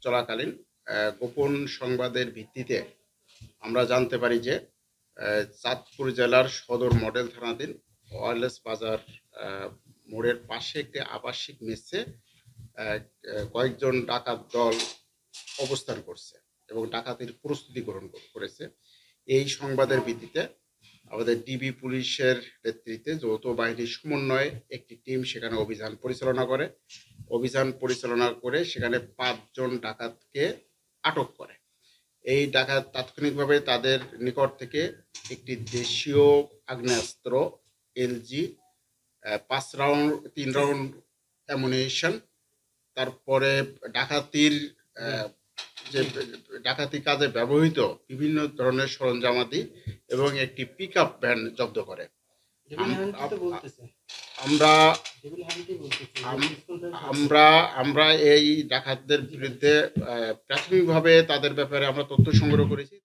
চলাকালীন গোপন সংবাদের ভিত্তিতে আমরা জানতে পারি যে চাঁদপুর জেলার সদর মডেল থানাধীন ওয়ারলেস বাজার মোড়ের পাশে একটি আবাসিক মেসে কয়েকজন ডাকাত দল অবস্থান করছে এবং ডাকাতির প্রস্তুতি গ্রহণ করেছে। এই সংবাদের ভিত্তিতে আমাদের ডিবি পুলিশের নেতৃত্বে যৌথ বাহিনীর সমন্বয়ে একটি টিম সেখানে অভিযান পরিচালনা করে সেখানে 5 জন ডাকাতকে আটক করে। এই ডাকাত তাৎক্ষণিকভাবে তাদের নিকট থেকে একটি দেশীয় আগ্নেয়াস্ত্র এলজি 3 রাউন্ড অ্যামুনিশন, তারপরে ডাকাতি কাজে ব্যবহৃত বিভিন্ন ধরনের সরঞ্জামাদি এবং একটি পিকআপ ভ্যান জব্দ করে। আমরা এই ডাকাতদের বিরুদ্ধে প্রাথমিকভাবে তাদের ব্যাপারে আমরা তথ্য সংগ্রহ করেছি।